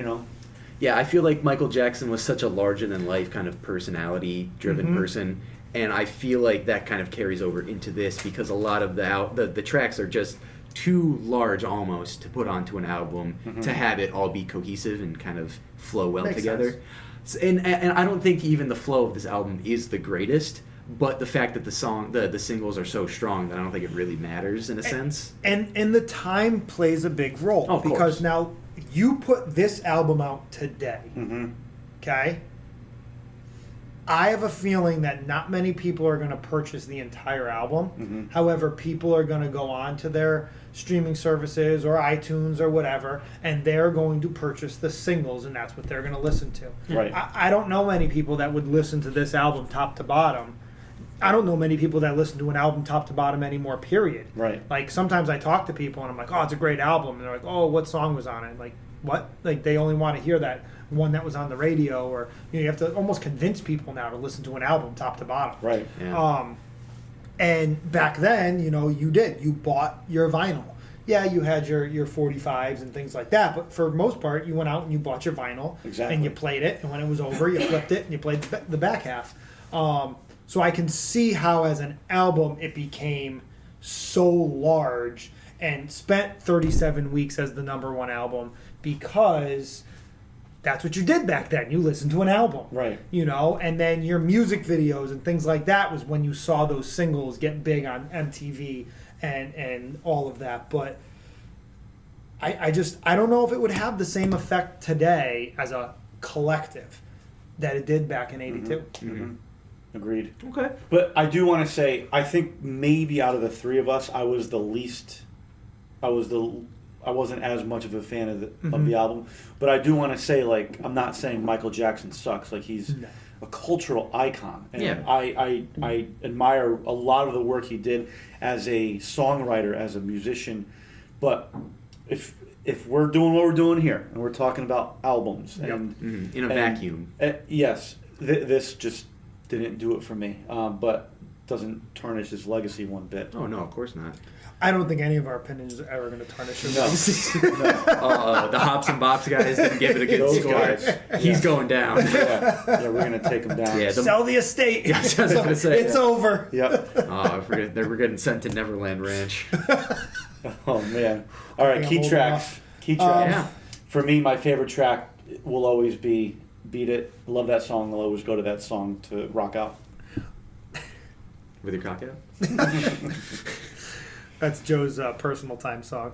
I feel like Michael Jackson was such a larger-than-life kind of personality-driven person, and I feel like that kind of carries over into this because a lot of the tracks are just too large almost to put onto an album to have it all be cohesive and kind of flow well together. And I don't think even the flow of this album is the greatest, but the fact that the singles are so strong that I don't think it really matters in a sense. And the time plays a big role. Oh, of because course. now you put this album out today. Okay? I have a feeling that not many people are going to purchase the entire album. However, people are going to go on to their streaming services or iTunes or whatever, and they're going to purchase the singles, and that's what they're going to listen to. Right. I don't know many people that would listen to this album top to bottom. I don't know many people that listen to an album top to bottom anymore, period. Right. Like, sometimes I talk to people, and I'm like, oh, it's a great album. And they're like, oh, what song was on it? Like, what? Like, they only want to hear that one that was on the radio, or you have to almost convince people now to listen to an album top to bottom. Right. Yeah. And back then, you bought your vinyl. Yeah, you had your 45s and things like that, but for the most part, you went out and you bought your vinyl. Exactly. And you played it, and when it was over, you flipped it and you played the back half. So I can see how, as an album, it became so large and spent 37 weeks as the #1 album because that's what you did back then. You listened to an album. Right. And then your music videos and things like that was when you saw those singles get big on MTV and all of that. But I don't know if it would have the same effect today as a collective that it did back in '82. Agreed. Okay. But I do want to say, I think maybe out of the 3 of us, I was the least. I wasn't as much of a fan of the album. But I do want to say, like, I'm not saying Michael Jackson sucks. Like, he's a cultural icon, and I admire a lot of the work he did as a songwriter, as a musician. But if we're doing what we're doing here, and we're talking about albums, and in a vacuum, yes, this just didn't do it for me, but doesn't tarnish his legacy one bit. Oh no, of course not. I don't think any of our opinions are ever going to tarnish his legacy. The Hops and Bops guys didn't give it a good Those score. guys, He's going down. Yeah, we're gonna take him down. Yeah, Sell the estate. Yeah, I was gonna say. It's over. Yep. We're getting sent to Neverland Ranch. Oh man. All right, key tracks. Yeah. For me, my favorite track will always be "Beat It." I love that song. I'll always go to that song to rock out. With your cock out? That's Joe's personal time song.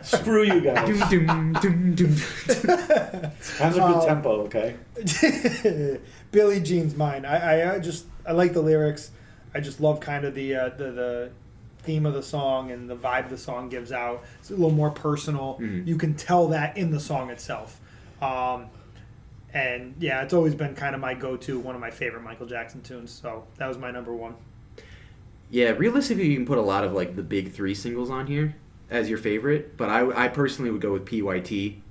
Screw you guys. Doom, doom, doom, doom. Has a good tempo, okay? Billie Jean's mine. I like the lyrics. I just love kind of the theme of the song and the vibe the song gives out. It's a little more personal. Mhm. You can tell that in the song itself. And yeah, it's always been kind of my go-to, one of my favorite Michael Jackson tunes. So that was my number one. Yeah, realistically, you can put a lot of like the big three singles on here as your favorite, but I personally would go with PYT,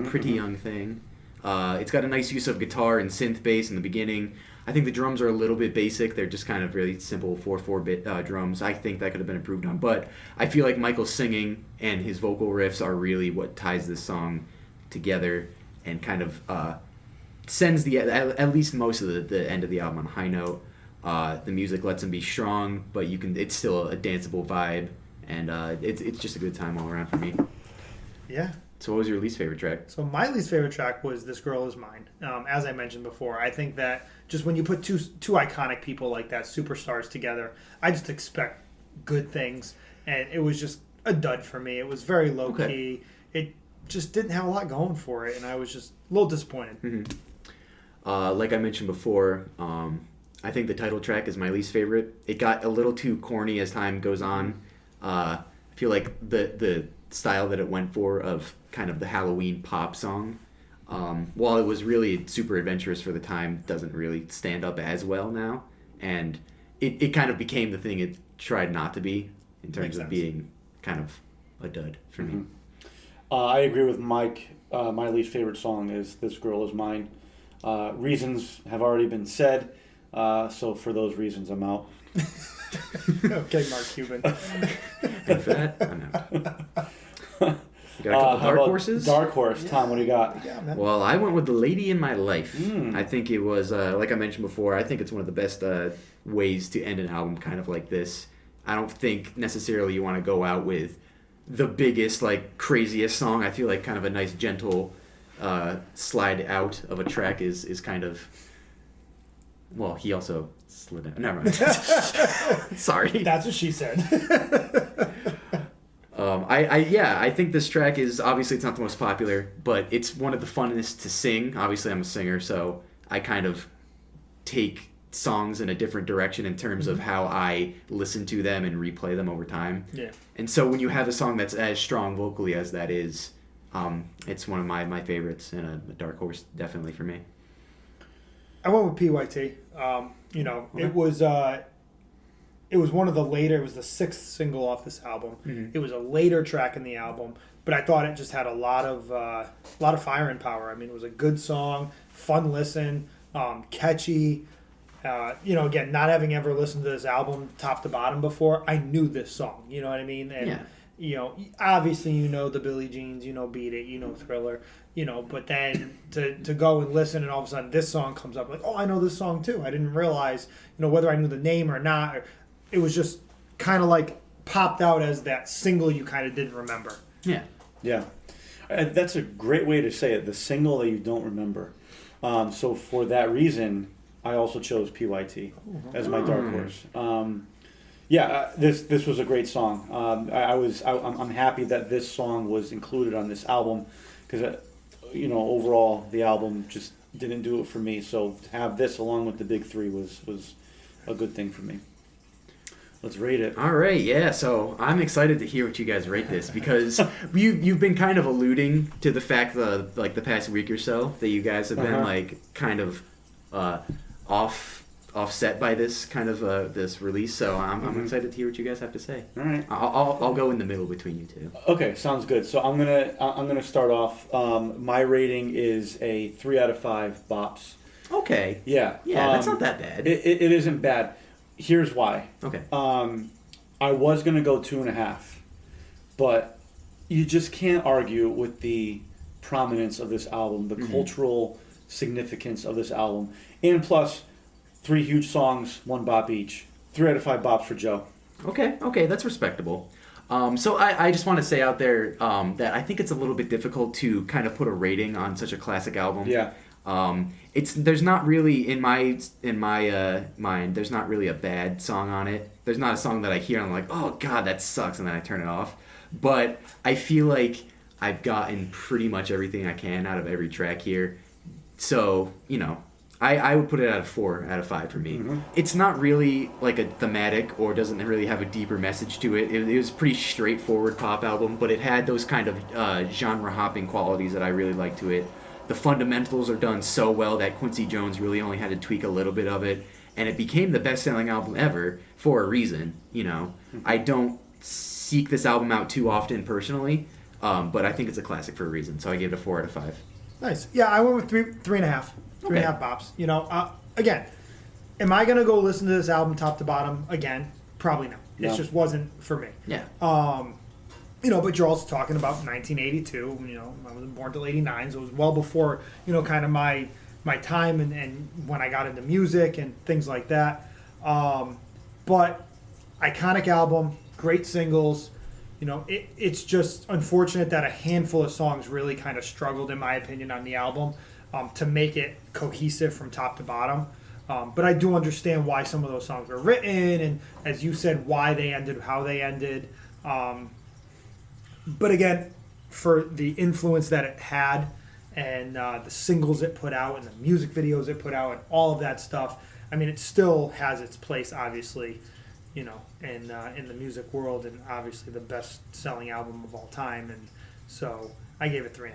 Pretty Young Thing. It's got a nice use of guitar and synth bass in the beginning. I think the drums are a little bit basic. They're just kind of really simple 4/4-bit drums. I think that could have been improved on, but I feel like Michael's singing and his vocal riffs are really what ties this song together and kind of sends at least most of the end of the album on a high note. The music lets him be strong, but it's still a danceable vibe, and it's just a good time all around for me. Yeah. So what was your least favorite track? So my least favorite track was This Girl Is Mine. As I mentioned before, I think that just when you put two iconic people like that, superstars together, I just expect good things, and it was just a dud for me. It was very low key. It just didn't have a lot going for it, and I was just a little disappointed. Mm-hmm. Like I mentioned before, I think the title track is my least favorite. It got a little too corny as time goes on. I feel like the style that it went for of kind of the Halloween pop song, while it was really super adventurous for the time, doesn't really stand up as well now. And it kind of became the thing it tried not to be in terms of being kind of a dud for me. I agree with Mike. My least favorite song is This Girl Is Mine. Reasons have already been said, so for those reasons, I'm out. Okay, Mark Cuban. And for that, I'm out. You got a couple dark horses? Dark horse. Tom, what do you got? Yeah, man. Well, I went with The Lady in My Life. I think it was, like I mentioned before, I think it's one of the best ways to end an album kind of like this. I don't think necessarily you want to go out with the biggest, like, craziest song. I feel like kind of a nice, gentle slide out of a track is kind of... Well, he also slid out. Never mind. Sorry. That's what she said. I think this track is, obviously it's not the most popular, but it's one of the funnest to sing. Obviously I'm a singer, so I kind of take songs in a different direction in terms of how I listen to them and replay them over time. Yeah. And so when you have a song that's as strong vocally as that is, it's one of my favorites and a dark horse definitely for me. I went with PYT. It was one of the later. It was the sixth single off this album. Mm-hmm. It was a later track in the album, but I thought it just had a lot of fire and power. I mean, it was a good song, fun listen, catchy. Again, not having ever listened to this album top to bottom before, I knew this song. You know what I mean? And obviously the Billie Jeans, Beat It, Thriller. But then to go and listen and all of a sudden this song comes up, like, oh, I know this song too. I didn't realize, whether I knew the name or not. It was just kind of like popped out as that single you kind of didn't remember. Yeah. Yeah. That's a great way to say it, the single that you don't remember. So for that reason, I also chose PYT as my dark horse. This was a great song. I'm happy that this song was included on this album because overall the album just didn't do it for me. So to have this along with the big three was a good thing for me. Let's rate it. All right, yeah. So I'm excited to hear what you guys rate this because you've been kind of alluding to the fact that like the past week or so that you guys have been like kind of offset by this kind of this release. So I'm excited to hear what you guys have to say. All right. I'll go in the middle between you two. Okay, sounds good. So I'm gonna start off. My rating is a 3 out of 5 bops. Okay. Yeah. Yeah, that's not that bad. It isn't bad. Here's why. Okay. I was gonna go 2.5, but you just can't argue with the prominence of this album, the cultural significance of this album, and plus 3 huge songs, 1 bop each. 3 out of 5 bops for Joe. Okay, that's respectable. So I just want to say out there that I think it's a little bit difficult to kind of put a rating on such a classic album. Yeah. There's not really in my mind. There's not really a bad song on it. There's not a song that I hear and I'm like, oh god, that sucks, and then I turn it off. But I feel like I've gotten pretty much everything I can out of every track here. So I would put it at a 4 out of 5 for me. It's not really like a thematic or doesn't really have a deeper message to it. It was a pretty straightforward pop album, but it had those kind of genre hopping qualities that I really like to it. The fundamentals are done so well that Quincy Jones really only had to tweak a little bit of it, and it became the best-selling album ever for a reason. I don't seek this album out too often personally, but I think it's a classic for a reason, so I gave it a 4 out of 5. Nice. Yeah, I went with 3.5. 3.5 bops. Again, am I going to go listen to this album top to bottom again? Probably not. No. It just wasn't for me. Yeah. But you're also talking about 1982. I wasn't born till 89, so it was well before, kind of my time and when I got into music and things like that. But iconic album, great singles. It's just unfortunate that a handful of songs really kind of struggled, in my opinion, on the album to make it cohesive from top to bottom. But I do understand why some of those songs were written, and as you said, why they ended, how they ended. But again, for the influence that it had and the singles it put out and the music videos it put out and all of that stuff, I mean, it still has its place, obviously, in the music world, and obviously the best-selling album of all time. And so I gave it 3.5.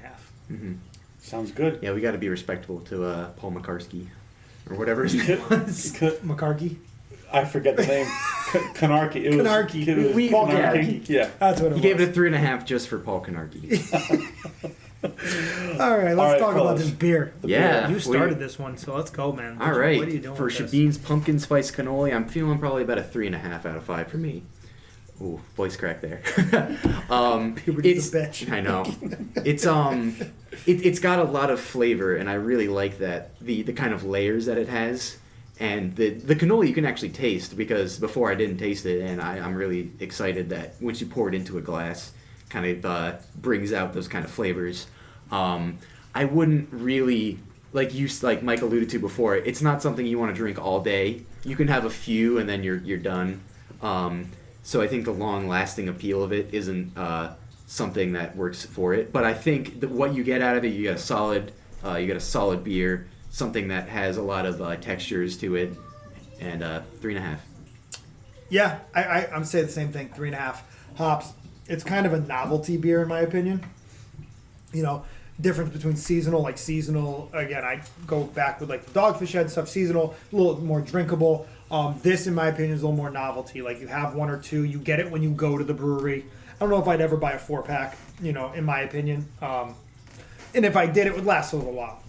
Mm-hmm. Sounds good. Yeah, we got to be respectful to Paul McCarthy, or whatever his name was. McCarthy? I forget the name. Canarchy. It was Canarchy. Paul Yeah. Canarchy. Yeah. That's what it He was. gave it a 3.5 just for Paul Canarchy. All right, let's talk about this beer. Yeah. You started this one, so let's go, man. All right. What are you doing For with this? Shebeen's Pumpkin Spice Cannoli, I'm feeling probably about a 3.5 out of 5 for me. Ooh, voice crack there. Puberty's a bitch. I know. It's got a lot of flavor, and I really like that the kind of layers that it has. And the cannoli you can actually taste, because before I didn't taste it, and I'm really excited that once you pour it into a glass, kind of brings out those kind of flavors. I wouldn't really, like Mike alluded to before, it's not something you want to drink all day. You can have a few and then you're done. So I think the long-lasting appeal of it isn't something that works for it. But I think that what you get out of it, you get a solid beer, something that has a lot of textures to it, and 3.5. Yeah, I'm saying the same thing. 3.5 hops. It's kind of a novelty beer, in my opinion. Difference between seasonal, again, I go back with the Dogfish Head stuff, seasonal, a little more drinkable. This, in my opinion, is a little more novelty. You have one or two, you get it when you go to the brewery. I don't know if I'd ever buy a 4-pack, in my opinion. And if I did, it would last a little while.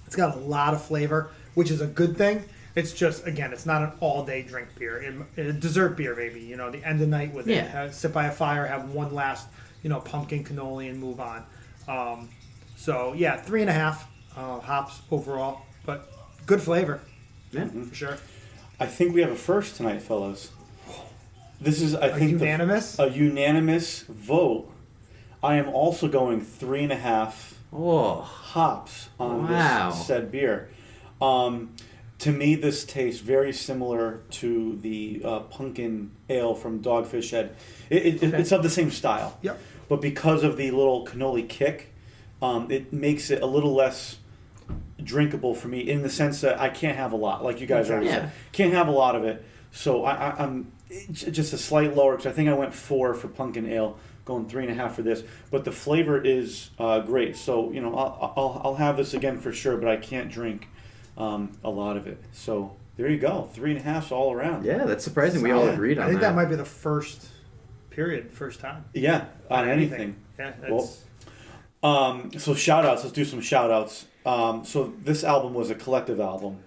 It's got a lot of flavor, which is a good thing. It's just, again, it's not an all-day drink beer. A dessert beer, maybe, the end of night with it. Sit by a fire, have one last, pumpkin cannoli and move on. So, yeah, 3.5 hops overall, but good flavor. Yeah. For sure. I think we have a first tonight, fellas. This is, I think, unanimous? A unanimous vote. I am also going 3.5 hops on this said beer. To me, this tastes very similar to the pumpkin ale from Dogfish Head. It's of the same style. Yep. But because of the little cannoli kick, it makes it a little less drinkable for me, in the sense that I can't have a lot, like you guys already said. Can't have a lot of it. So I'm just a slight lower, because I think I went 4 for pumpkin ale, going 3.5 for this. But the flavor is great. So I'll have this again for sure, but I can't drink a lot of it. So there you go, 3.5 all around. Yeah, that's surprising. We all agreed on that. I think that might be the first time. Yeah, on anything. Yeah, that's... So shout outs, let's do some shout outs. So this album was a collective album.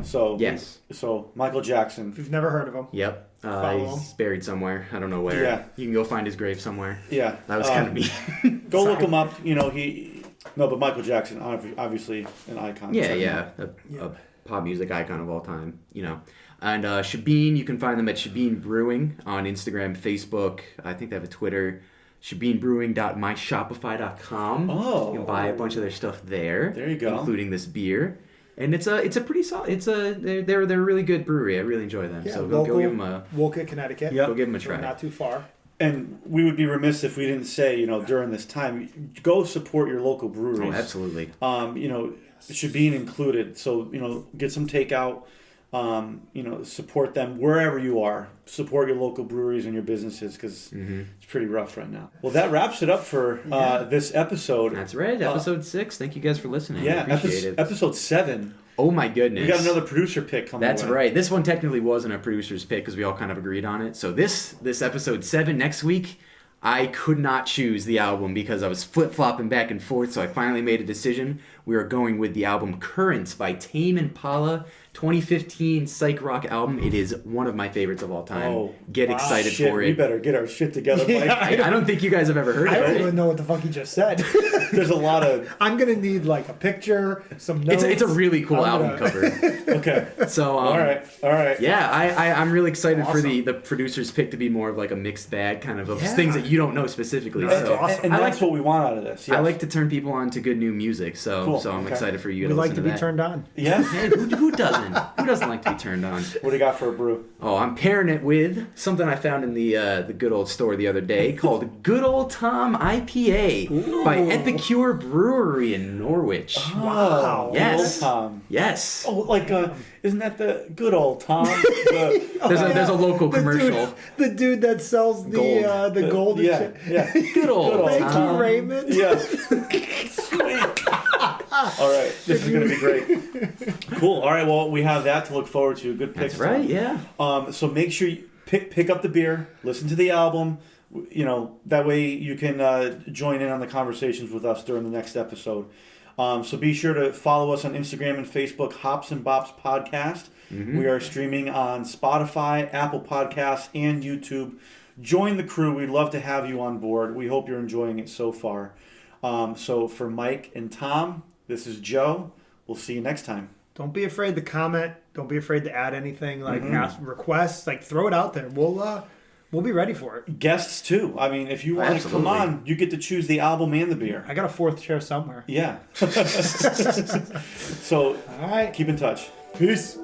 So yes. So Michael Jackson. If you've never heard of him. Yep. Follow him. He's buried somewhere. I don't know where. Yeah. You can go find his grave somewhere. Yeah. That was kind of mean. Go look him up. But Michael Jackson, obviously an icon. Yeah. A pop music icon of all time. And Shebeen, you can find them at Shebeen Brewing on Instagram, Facebook. I think they have a Twitter. ShebeenBrewing.myshopify.com. Oh. You can buy a bunch of their stuff there. There you go. Including this beer. And it's a pretty solid. They're a really good brewery. I really enjoy them. Yeah, so go give them a Wolcott, Connecticut. Yep. Go give them a So try. not too far. and we would be remiss if we didn't say, during this time, go support your local breweries. Oh, absolutely. Shebeen included. So, get some takeout. Support them wherever you are. Support your local breweries and your businesses because it's pretty rough right now. Well, that wraps it up for this episode. That's right. Episode 6. Thank you guys for listening. Yeah, I appreciate it. episode 7. Oh my goodness. We got another producer pick coming. That's right. This one technically wasn't a producer's pick because we all kind of agreed on it. So this episode 7 next week, I could not choose the album because I was flip-flopping back and forth, so I finally made a decision. We are going with the album Currents by Tame Impala, 2015 psych rock album. It is one of my favorites of all time. Oh, Get excited for it. We better get our shit together, Mike. I don't think you guys have ever heard I of don't it. even know what the fuck he just said. There's a lot of... I'm going to need like a picture, some notes. It's a really cool I'm album gonna- cover. Okay. So All right. Yeah, I'm really excited for Awesome. the producer's pick to be more of like a mixed bag kind of Yeah. things that you don't know specifically. That's So awesome. And I that's like what we want out of this. Yes. I like to turn people on to good new music, so Cool. I'm Okay. excited for you We to like listen to to be that. turned on. Yeah? Hey, who doesn't? Who doesn't like to be turned on? What do you got for a brew? Oh, I'm pairing it with something I found in the good old store the other day called Good Old Tom IPA by Epicure Brewery in Norwich. Wow. Yes. Good old Tom. Yes. Oh, isn't that the good old Tom? There's a local The commercial. the dude that sells the gold and yeah, shit. yeah. Good old Thank Tom. you, Raymond. Yeah. Sweet. All right, this is going to be great. Cool. All right, well, we have that to look forward to. Good picks. That's right, Tom. yeah. So make sure you pick up the beer, listen to the album. That way you can join in on the conversations with us during the next episode. So be sure to follow us on Instagram and Facebook, Hops and Bops Podcast. We are streaming on Spotify, Apple Podcasts, and YouTube. Join the crew. We'd love to have you on board. We hope you're enjoying it so far. So for Mike and Tom, this is Joe. We'll see you next time. Don't be afraid to comment. Don't be afraid to add anything. Like ask requests. Like throw it out there. We'll be ready for it. Guests too. I mean, if you want to come Absolutely. on, you get to choose the album and the beer. I got a fourth chair somewhere. Yeah. So All right. keep in touch. Peace.